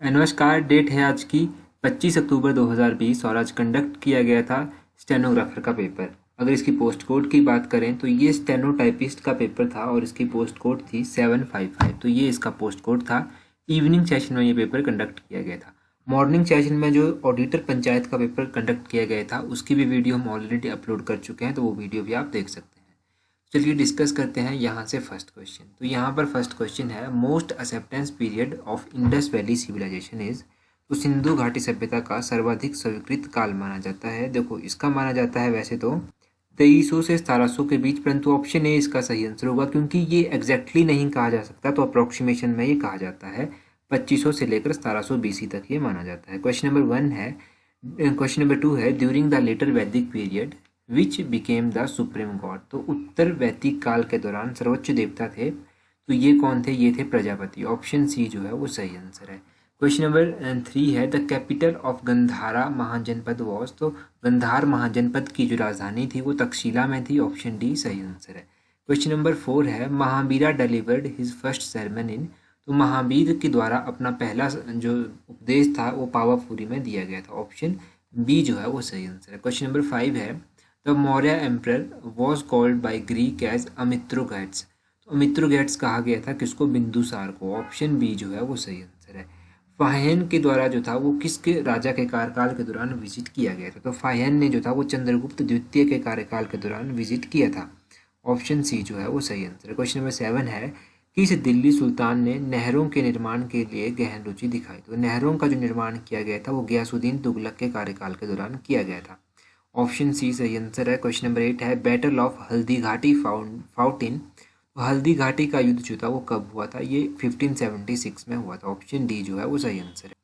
नमस्कार। डेट है आज की 25 अक्टूबर 2020 और आज कंडक्ट किया गया था स्टेनोग्राफर का पेपर। अगर इसकी पोस्ट कोड की बात करें तो ये स्टेनोटाइपिस्ट का पेपर था और इसकी पोस्ट कोड थी 755। तो ये इसका पोस्ट कोड था। इवनिंग सेशन में ये पेपर कंडक्ट किया गया था। मॉर्निंग सेशन में जो ऑडिटर पंचायत का पेपर कंडक्ट किया गया था उसकी भी वीडियो हम ऑलरेडी अपलोड कर चुके हैं, तो वो वीडियो भी आप देख सकते हैं। चलिए डिस्कस करते हैं यहाँ से फर्स्ट क्वेश्चन। तो यहाँ पर फर्स्ट क्वेश्चन है, most acceptance period of Indus valley civilisation is. तो सिंधु घाटी सभ्यता का सर्वाधिक स्वीकृत काल माना जाता है। देखो इसका माना जाता है वैसे तो 2300 से 1700 के बीच, परंतु ऑप्शन ए इसका सही आंसर होगा क्योंकि ये एग्जैक्टली नहीं कहा जा सकता, तो अप्रोक्सीमेशन में ये कहा जाता है 2500 से लेकर 1700 बीसी तक ये माना जाता है। क्वेश्चन नंबर 1 है, क्वेश्चन नंबर 2 है, ड्यूरिंग द लेटर वैदिक period which became the supreme God. तो उत्तर वैदिक काल के दौरान सर्वोच्च देवता थे, तो ये कौन थे? ये थे प्रजापति। ऑप्शन सी जो है वो सही आंसर है। क्वेश्चन नंबर 3 है, the capital of Gandhara Mahajanapada was. तो गंधार महाजनपद की जो राजधानी थी वो तक्षशिला में थी। ऑप्शन डी सही आंसर है। क्वेश्चन नंबर 4 है, Mahavira delivered his first sermon इन। तो महावीर के द्वारा अपना पहला जो उपदेश था वो पावापुरी में दिया गया था। ऑप्शन बी जो है वो सही आंसर है। क्वेश्चन नंबर 5 है, the Maurya emperor was called by Greek as Amitrochates. तो अमित्रोगैट्स कहा गया था किसको? बिंदुसार को। ऑप्शन बी जो है वो सही आंसर है। फाहियन के द्वारा जो था वो किसके राजा के कार्यकाल के दौरान विजिट किया गया था? तो फाहियन ने जो था वो चंद्रगुप्त द्वितीय के कार्यकाल के दौरान विजिट किया था। ऑप्शन सी जो है वो सही आंसर है। क्वेश्चन नंबर 7 है, किस दिल्ली सुल्तान ने नहरों के निर्माण के लिए गहन रुचि दिखाई? तो नहरों का जो निर्माण किया गया था वो गयासुद्दीन तुगलक के कार्यकाल के दौरान किया गया था। ऑप्शन सी सही आंसर है। क्वेश्चन नंबर 8 है, बैटल ऑफ हल्दी घाटी फाउंटिन। तो हल्दी घाटी का युद्ध जो था वो कब हुआ था? ये 1576 में हुआ था। ऑप्शन डी जो है वो सही आंसर है।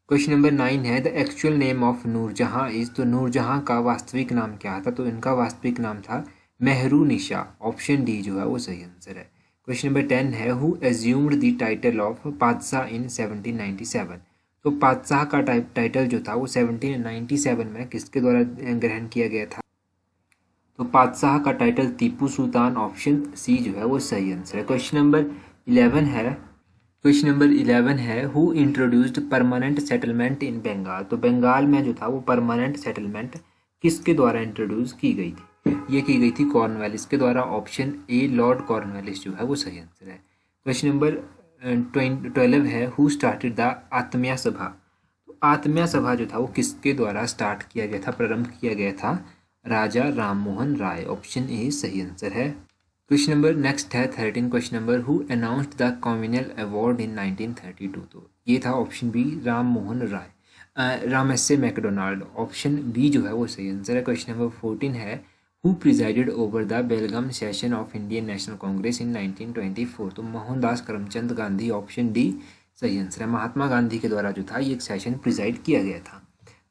क्वेश्चन नंबर 9 है, the actual name of Nur Jahan is. तो नूरजहां का वास्तविक नाम क्या था? तो इनका वास्तविक नाम था मेहरू निशा। ऑप्शन डी जो है वो सही आंसर है। क्वेश्चन नंबर 10 है, who assumed the title of पातशाह इन 1797। तो पातशाह का टाइटल जो था वो 1797 में किसके द्वारा ग्रहण किया गया था? तो पातशाह का title Tipu Sultan. Option C जो है वो सही आंसर है। क्वेश्चन नंबर 11 है, क्वेश्चन नंबर 11 है, who introduced permanent settlement in Bengal. तो बंगाल में जो था वो परमानेंट सेटलमेंट किसके द्वारा इंट्रोड्यूस की गई थी? ये की गई थी कॉर्नवालिस के द्वारा। ऑप्शन ए लॉर्ड कॉर्नवालिस जो है वो सही आंसर है। क्वेश्चन नंबर 12 है, हु स्टार्टेड द आत्मीय सभा। तो आत्मीय सभा जो था वो किसके द्वारा स्टार्ट किया गया था, प्रारंभ किया गया था? राजा राममोहन राय। ऑप्शन ए सही आंसर है। क्वेश्चन नंबर नेक्स्ट है 13 question number, who announced the communal award in 1932। तो ये था ऑप्शन बी राम मोहन राय, रामस्य मैकडोनाल्ड। ऑप्शन बी जो है वो सही आंसर है। क्वेश्चन नंबर 14 है, who presided over the Belgaum session of Indian National Congress in 1924। तो मोहनदास करमचंद गांधी। ऑप्शन डी सही आंसर है। महात्मा गांधी के द्वारा जो था ये एक सेशन प्रिजाइड किया गया था।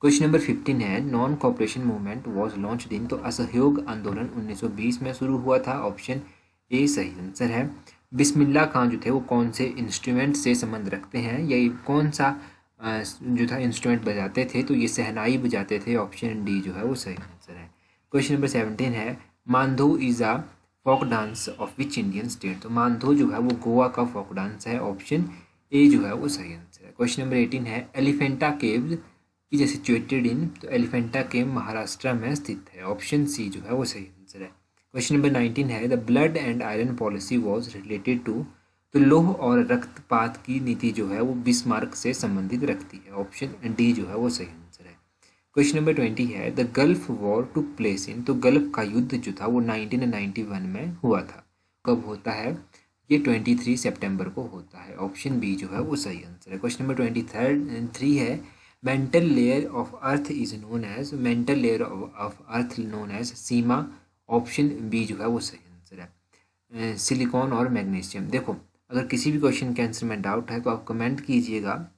क्वेश्चन नंबर 15 है, non cooperation movement was launched in. तो असहयोग आंदोलन 1920 में शुरू हुआ था। ऑप्शन ए सही आंसर है। बिस्मिल्लाह खान जो थे वो कौन से इंस्ट्रूमेंट से संबंध रखते हैं, या कौन सा जो था इंस्ट्रूमेंट बजाते थे? तो ये सहनाई बजाते थे। ऑप्शन डी जो है वो सही आंसर है। क्वेश्चन नंबर 17 है, Mando is a folk dance of which Indian state. तो मांधो जो है वो गोवा का फोक डांस है। ऑप्शन ए जो है वो सही आंसर है। क्वेश्चन नंबर 18 है, Elephanta caves is situated in. तो एलिफेंटा केव महाराष्ट्र में स्थित है। ऑप्शन सी जो है वो सही आंसर है। क्वेश्चन नंबर 19 है, the blood and iron policy was related to. तो लौह और रक्तपात की नीति जो है वो बिस्मार्क से संबंधित रखती है। ऑप्शन डी जो है वो सही आंसर है। क्वेश्चन नंबर 20 है, the gulf war took place in. तो गल्फ का युद्ध जो था वो 1991 में हुआ था। कब होता है? ये 23 सितंबर को होता है। ऑप्शन बी जो है वो सही आंसर है। क्वेश्चन नंबर 23 है, mantle layer of earth is known as. Mantle layer of earth known as सीमा। ऑप्शन बी जो है वो सही आंसर है। सिलिकॉन और मैग्नीशियम। देखो अगर किसी भी क्वेश्चन के आंसर में डाउट है तो आप कमेंट कीजिएगा,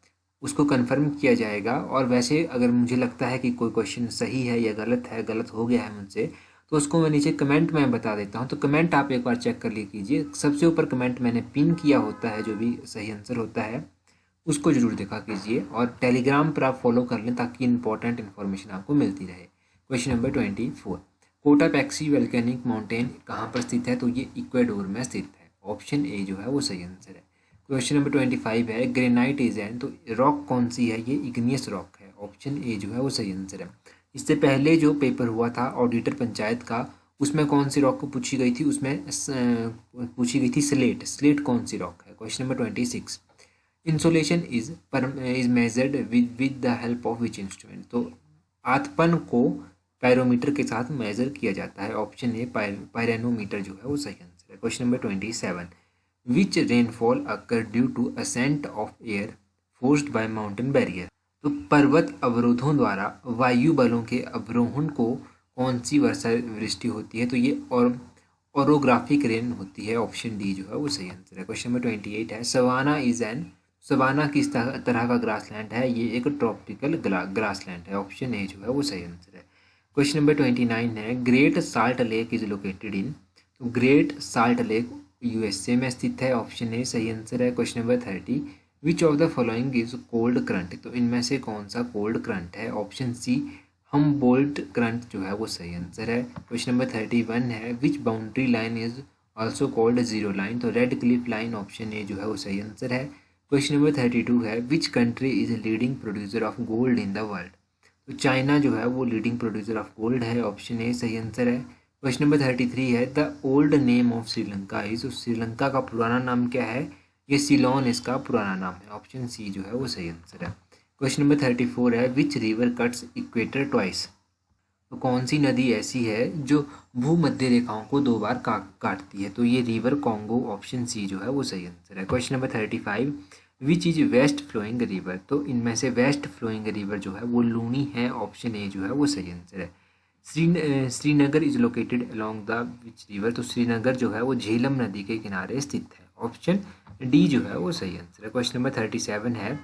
उसको कंफर्म किया जाएगा। और वैसे अगर मुझे लगता है कि कोई क्वेश्चन सही है या गलत है, गलत हो गया है मुझसे, तो उसको मैं नीचे कमेंट में बता देता हूँ। तो कमेंट आप एक बार चेक कर लीजिए। सबसे ऊपर कमेंट मैंने पिन किया होता है, जो भी सही आंसर होता है उसको जरूर देखा कीजिए। और टेलीग्राम पर आप फॉलो कर लें ताकि इंपॉर्टेंट इन्फॉर्मेशन आपको मिलती रहे। क्वेश्चन नंबर 24, कोटापैक्सी वोल्केनिक माउंटेन कहाँ पर स्थित है? तो ये इक्वाडोर में स्थित है। ऑप्शन ए जो है वो सही आंसर है। क्वेश्चन नंबर 25 है ग्रेनाइट इज एन, तो रॉक कौन सी है, ये इग्नियस रॉक है, ऑप्शन ए जो है वो सही आंसर है। इससे पहले जो पेपर हुआ था ऑडिटर पंचायत का, उसमें कौन सी रॉक को पूछी गई थी, उसमें पूछी गई थी स्लेट। स्लेट कौन सी रॉक है। Question number 26, insolation is measured with the help of which instrument, तो आतपन को पैरोमीटर के साथ मेजर किया जाता है, ऑप्शन ए पायरेनोमीटर जो है वो सही आंसर है। Question number 27, which rainfall occur due to ascent of air forced by mountain barrier, तो पर्वत अवरोधों द्वारा वायु बलों के अवरोहण को कौन सी वर्षा वृष्टि होती है, तो ये और ओरोग्राफिक रेन होती है, ऑप्शन डी जो है वो सही आंसर है। क्वेश्चन नंबर 28 है सवाना इज एन, सवाना किस तरह का ग्रासलैंड है, ये एक ट्रॉपिकल ग्रासलैंड है, ऑप्शन ए जो है वो सही आंसर है। क्वेश्चन नंबर 29 है great salt lake is located in, तो ग्रेट साल्ट लेक यूएसए में स्थित है, ऑप्शन ए सही आंसर है। Question number 30, which of the following is cold current, तो इनमें से कौन सा कोल्ड करंट है, ऑप्शन सी हमबोल्ट करंट जो है वो सही आंसर है। क्वेश्चन नंबर 31 है which boundary line is also called zero line, तो Radcliffe line, option A जो है वो सही आंसर है। क्वेश्चन नंबर 32 है which country is leading producer of gold in the world, तो चाइना जो है वो लीडिंग प्रोड्यूसर ऑफ गोल्ड है, ऑप्शन ए सही आंसर है। क्वेश्चन नंबर 33 है the old name of Sri Lanka is, तो श्रीलंका का पुराना नाम क्या है, ये सिलोन इसका पुराना नाम है, ऑप्शन सी जो है वो सही आंसर है। क्वेश्चन नंबर 34 है which river cuts equator twice, तो कौन सी नदी ऐसी है जो भूमध्य रेखाओं को 2 बार काटती है, तो ये रिवर कॉन्गो, ऑप्शन सी जो है वो सही आंसर है। Question number 35, which is west flowing river, तो इनमें से वेस्ट फ्लोइंग रिवर जो है वो लूनी है, ऑप्शन ए जो है वो सही आंसर है। Srinagar is located along the which river, तो श्रीनगर जो है वो झेलम नदी के किनारे स्थित है, ऑप्शन डी जो है वो सही आंसर है। क्वेश्चन नंबर 37 है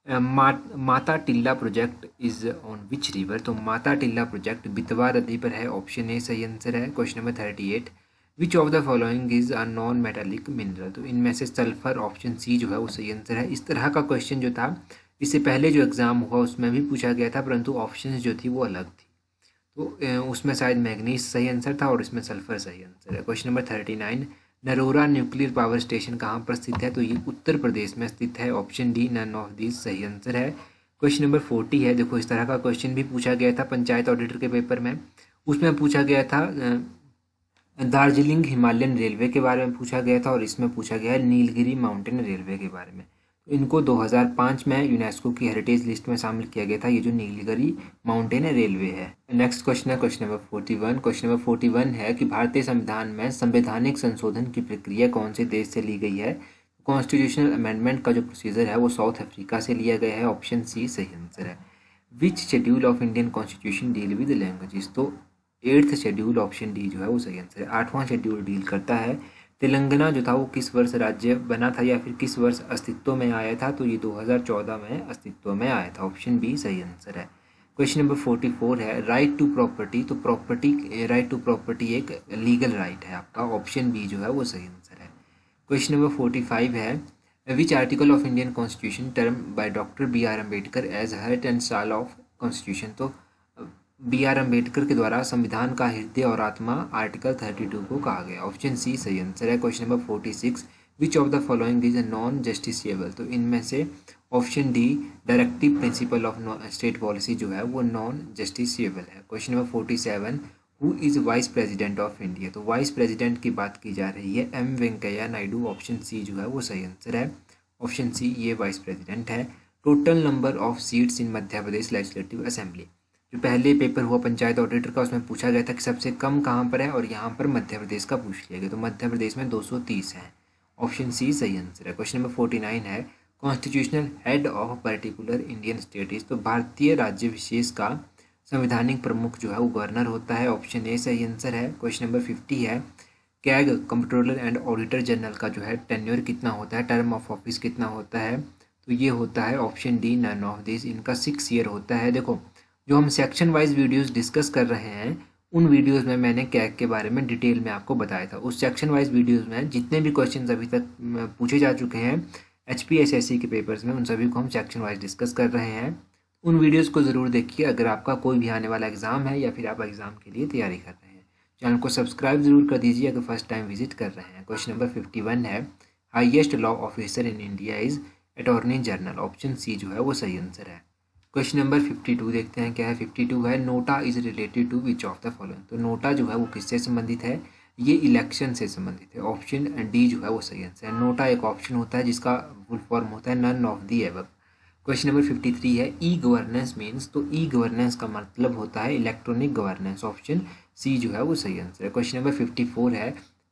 Mata Tila project is on which river, तो माता टिल्ला प्रोजेक्ट बितवा नदी पर है, ऑप्शन ए सही आंसर है। Question number 38, which of the following is a non metallic mineral, तो इनमें से सल्फर, ऑप्शन सी जो है वो सही आंसर है। इस तरह का क्वेश्चन जो था इससे पहले जो एग्जाम हुआ उसमें भी पूछा गया था, परंतु ऑप्शन जो थी वो अलग थी, तो उसमें शायद मैग्नीज सही आंसर था और इसमें सल्फर सही आंसर है। Question number 39, Narora nuclear power station कहाँ पर स्थित है, तो ये उत्तर प्रदेश में स्थित है, option D none of these सही आंसर है। क्वेश्चन नंबर 40 है, देखो इस तरह का क्वेश्चन भी पूछा गया था पंचायत ऑडिटर के पेपर में, उसमें पूछा गया था दार्जिलिंग हिमालयन रेलवे के बारे में पूछा गया था और इसमें पूछा गया है नीलगिरी माउंटेन रेलवे के बारे में। तो इनको 2005 में यूनेस्को की हेरिटेज लिस्ट में शामिल किया गया था, ये जो नीलगिरी माउंटेन रेलवे है। नेक्स्ट क्वेश्चन है क्वेश्चन नंबर 41। क्वेश्चन नंबर 41 है कि भारतीय संविधान में संवैधानिक संशोधन की प्रक्रिया कौन से देश से ली गई है, कॉन्स्टिट्यूशनल अमेंडमेंट का जो प्रोसीजर है वो साउथ अफ्रीका से लिया गया है, ऑप्शन सी सही आंसर है। Which schedule of Indian constitution deal with languages, तो 8th शेड्यूल, ऑप्शन डी जो है वो सही आंसर है। 8वां शेड्यूल डील करता है तेलंगाना जो था वो किस वर्ष राज्य बना था या फिर किस वर्ष अस्तित्व में आया था, तो ये 2014 में अस्तित्व में आया था, ऑप्शन बी सही आंसर है। क्वेश्चन नंबर 44 है राइट टू प्रॉपर्टी, तो राइट टू प्रॉपर्टी एक लीगल राइट है आपका, ऑप्शन बी जो है वो सही आंसर है। क्वेश्चन नंबर 45 है which article of Indian constitution term by doctor B R Ambedkar as heart and soul of constitution, तो बी आर अम्बेडकर के द्वारा संविधान का हृदय और आत्मा आर्टिकल 32 को कहा गया, ऑप्शन सी सही आंसर है। Question number 46, which of the following is non justiciable, तो इनमें से option D directive principle of state policy जो है वो नॉन जस्टिसिएबल है। Question number 47, who is vice president of India, तो वाइस प्रेसिडेंट की बात की जा रही है M Venkaiah Naidu, option C जो है वो सही आंसर है, ऑप्शन सी ये वाइस प्रेसिडेंट है। Total number of seats in Madhya Pradesh legislative assembly, जो पहले पेपर हुआ पंचायत ऑडिटर का उसमें पूछा गया था कि सबसे कम कहाँ पर है और यहाँ पर मध्य प्रदेश का पूछ लिया गया, तो मध्य प्रदेश में 230 है, ऑप्शन सी सही आंसर है। क्वेश्चन नंबर 49 है constitutional head of particular Indian state is, तो भारतीय राज्य विशेष का संवैधानिक प्रमुख जो है वो गवर्नर होता है, ऑप्शन ए सही आंसर है। क्वेश्चन नंबर 50 है CAG comptroller and auditor general का जो है टेन्योर कितना होता है, टर्म ऑफ ऑफिस कितना होता है, तो ये होता है option D none of this, इनका 6 ईयर होता है। देखो जो हम सेक्शन वाइज वीडियोस डिस्कस कर रहे हैं उन वीडियोस में मैंने कैग के बारे में डिटेल में आपको बताया था, उस सेक्शन वाइज वीडियोस में जितने भी क्वेश्चंस अभी तक पूछे जा चुके हैं HPSSC के पेपर्स में उन सभी को हम सेक्शन वाइज डिस्कस कर रहे हैं, उन वीडियोस को ज़रूर देखिए अगर आपका कोई भी आने वाला एग्ज़ाम है या फिर आप एग्ज़ाम के लिए तैयारी कर रहे हैं। चैनल को सब्सक्राइब जरूर कर दीजिए अगर फर्स्ट टाइम विजिट कर रहे हैं। क्वेश्चन नंबर 51 है highest law officer in India is attorney general. Option C जो है वो सही आंसर है। क्वेश्चन नंबर 52 देखते हैं क्या है। 52 है NOTA is related to which of the following. तो नोटा जो है वो किससे संबंधित है? ये इलेक्शन से संबंधित है। ऑप्शन डी जो है वो सही आंसर है। नोटा एक ऑप्शन होता है जिसका फुल फॉर्म होता है none of the above. Question number 53 है ई गवर्नेंस मीन्स। तो ई गवर्नेंस का मतलब होता है इलेक्ट्रॉनिक गवर्नेंस। ऑप्शन सी जो है वो सही आंसर है। क्वेश्चन नंबर 54 है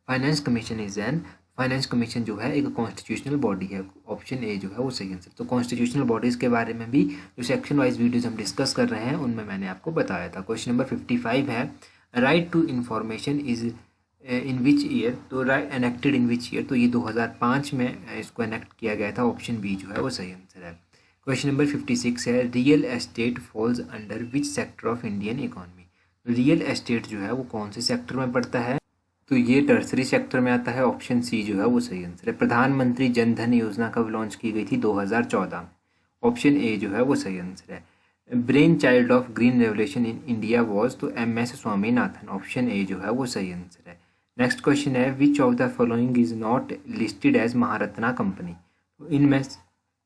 finance commission is an. Finance commission जो है एक कॉन्स्टिट्यूशनल बॉडी है। ऑप्शन ए जो है वो सही आंसर। तो कॉन्स्टिट्यूशनल बॉडीज़ के बारे में भी जो सेक्शन वाइज वीडियोज हम डिस्कस कर रहे हैं उनमें मैंने आपको बताया था। क्वेश्चन नंबर 55 है right to information is in which year. तो right enacted in which year. तो ये 2005 में इसको एनेक्ट किया गया था। ऑप्शन बी जो है वो सही आंसर है। क्वेश्चन नंबर 56 है real estate falls under which sector of Indian economy. Real estate जो है वो कौन से सेक्टर में पड़ता है? तो ये टर्सरी सेक्टर में आता है। ऑप्शन सी जो है वो सही आंसर है। प्रधानमंत्री जन धन योजना कब लॉन्च की गई थी? 2014। ऑप्शन ए जो है वो सही आंसर है। Brain child of green revolution in India was. तो एम.एस. स्वामीनाथन। ऑप्शन ए जो है वो सही आंसर है। नेक्स्ट क्वेश्चन है which of the following is not listed as Maharatna company. तो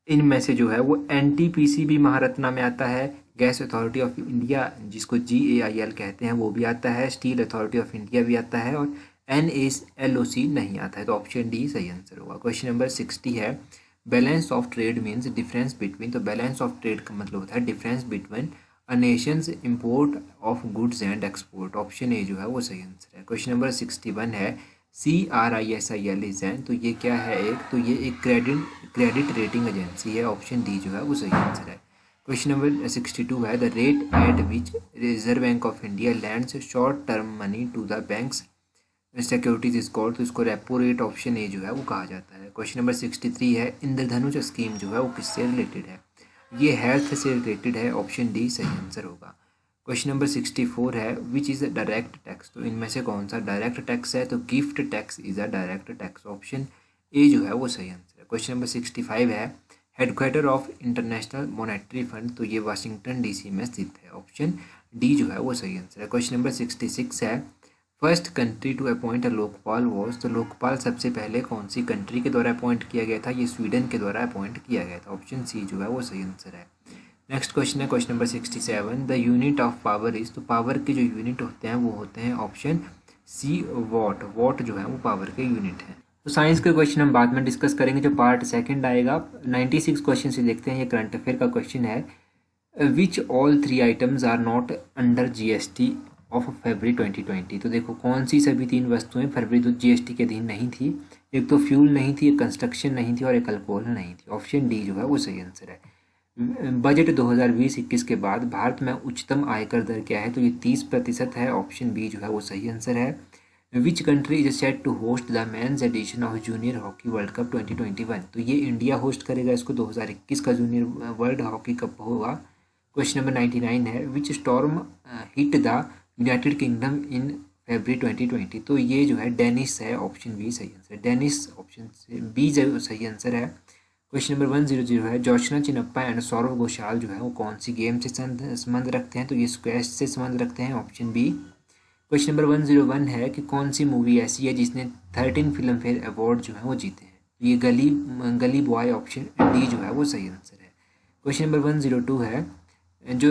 इनमें से जो है वो एनटीपीसी भी महारत्ना में आता है। गैस अथॉरिटी ऑफ इंडिया जिसको GAIL कहते हैं वो भी आता है। स्टील अथॉरिटी ऑफ इंडिया भी आता है और NALOC नहीं आता है। तो ऑप्शन डी सही आंसर होगा। क्वेश्चन नंबर 60 है balance of trade means difference between. तो बैलेंस ऑफ ट्रेड का मतलब होता है difference between a Nations import of goods and export. Option A जो है वो सही आंसर है। क्वेश्चन नंबर 61 है CRISIL इज एन। तो ये क्या है तो ये एक क्रेडिट रेटिंग एजेंसी है। ऑप्शन डी जो है वो सही आंसर है। क्वेश्चन नंबर 62 है the rate at which reserve bank of India lends short term money to the banks securities is called. तो इसको रेपो रेट ऑप्शन ए जो है वो कहा जाता है। क्वेश्चन नंबर 63 है इंद्रधनुष स्कीम जो है वो किससे रिलेटेड है? ये हेल्थ से रिलेटेड है। ऑप्शन डी सही आंसर होगा। क्वेश्चन नंबर 64 है which is a direct tax. तो इनमें से कौन सा डायरेक्ट टैक्स है? तो gift tax is a direct tax. Option A जो है वो सही आंसर है। क्वेश्चन नंबर 65 है headquarter of international monetary fund. तो ये वाशिंगटन DC में स्थित है। ऑप्शन डी जो है वो सही आंसर है। क्वेश्चन नंबर 66 है first country to appoint a Lokpal was. तो लोकपाल सबसे पहले कौन सी कंट्री के द्वारा अपॉइंट किया गया था? ये स्वीडन के द्वारा अपॉइंट किया गया था। ऑप्शन सी जो है वो सही आंसर है। नेक्स्ट क्वेश्चन है question number 67 the unit of power is. तो पावर के जो यूनिट होते हैं वो होते हैं ऑप्शन सी वॉट। वॉट जो है वो पावर के यूनिट हैं। तो साइंस के क्वेश्चन हम बाद में डिस्कस करेंगे जो पार्ट सेकंड आएगा। 96 क्वेश्चन से देखते हैं। ये करंट अफेयर का क्वेश्चन है which all 3 items are not under GST of February 2020। तो देखो कौन सी सभी 3 वस्तुएं फरवरी तो GST के अधीन नहीं थी। एक तो फ्यूल नहीं थी, एक कंस्ट्रक्शन नहीं थी और एक अल्कोहल नहीं थी। ऑप्शन डी जो है वो सही आंसर है। बजट 2020-21 के बाद भारत में उच्चतम आयकर दर क्या है? तो ये 30% है। ऑप्शन बी जो है वो सही आंसर है। Which country is set to host the men's edition of junior hockey world cup 2021। तो ये इंडिया होस्ट करेगा इसको। 2021 का जूनियर वर्ल्ड हॉकी कप होगा। क्वेश्चन नंबर 99 है which storm hit the United Kingdom in February 2020। तो ये जो है डेनिस है। ऑप्शन बी सही आंसर है। डेनिस ऑप्शन बी जो सही आंसर है। क्वेश्चन नंबर 100 है जोशना चिनप्पा एंड सौरव घोषाल जो है वो कौन सी गेम से संबंध रखते हैं? तो ये स्क्वैश से संबंध रखते हैं। Option B. क्वेश्चन नंबर 101 है कि कौन सी मूवी ऐसी है जिसने 13 फिल्म फेयर अवार्ड जो है वो जीते हैं? ये गली बॉय। ऑप्शन डी जो है वो सही आंसर है। क्वेश्चन नंबर 102 है जो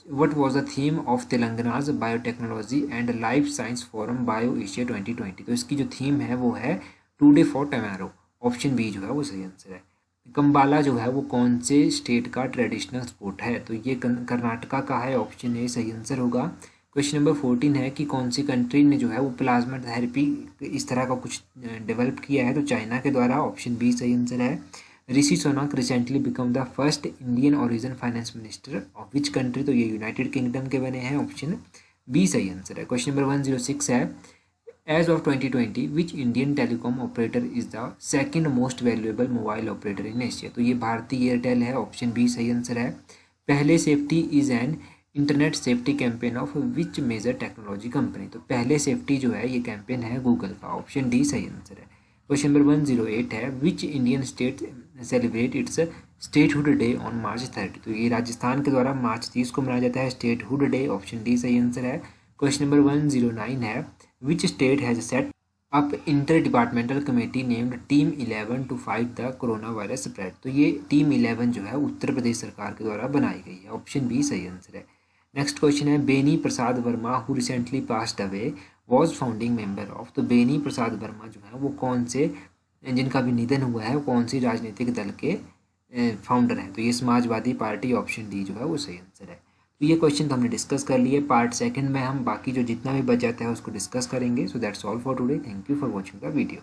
what was the theme of Telangana's biotechnology and life science forum bio Asia 2020। तो इसकी जो थीम है वो है today for tomorrow. Option B जो है वो सही आंसर है। कंबाला जो है वो कौन से स्टेट का ट्रेडिशनल स्पोर्ट है? तो ये कर्नाटका का है। ऑप्शन ए सही आंसर होगा। क्वेश्चन नंबर 14 है कि कौन सी कंट्री ने जो है वो प्लाज्मा थेरेपी इस तरह का कुछ डेवलप किया है? तो चाइना के द्वारा। ऑप्शन बी सही आंसर है। Rishi Sunak recently become the first Indian origin finance minister of which country. तो ये यूनाइटेड किंगडम के बने हैं। ऑप्शन बी सही आंसर है। क्वेश्चन नंबर 106 है as of 2020 which Indian telecom operator is the second most valuable mobile operator in Asia. तो ये भारतीय एयरटेल है। ऑप्शन बी सही आंसर है। Pehle safety is an internet safety campaign of which major technology company. तो Pehle safety जो है ये कैंपेन है गूगल का। ऑप्शन डी सही आंसर है। क्वेश्चन नंबर 108 है विच Indian state celebrate it's statehood day on March 30। तो ये राजस्थान के द्वारा मार्च 30 को मनाया जाता है स्टेटहुड डे। ऑप्शन डी सही आंसर है। क्वेश्चन नंबर 109 है which state has set up inter departmental committee named team 11 to fight the corona virus spread. तो ये टीम 11 जो है उत्तर प्रदेश सरकार के द्वारा बनाई गई है। ऑप्शन बी सही आंसर है। नेक्स्ट क्वेश्चन है Beni Prasad Verma who recently passed away was founding member of. तो बेनी प्रसाद वर्मा जो है वो कौन से, जिनका भी निधन हुआ है, वो कौन सी राजनीतिक दल के फाउंडर हैं। तो ये समाजवादी पार्टी, ऑप्शन डी जो है वो सही आंसर है। तो ये क्वेश्चन तो हमने डिस्कस कर लिए। पार्ट सेकंड में हम बाकी जो जितना भी बच जाता है उसको डिस्कस करेंगे। So that's all for today. Thank you for watching the video.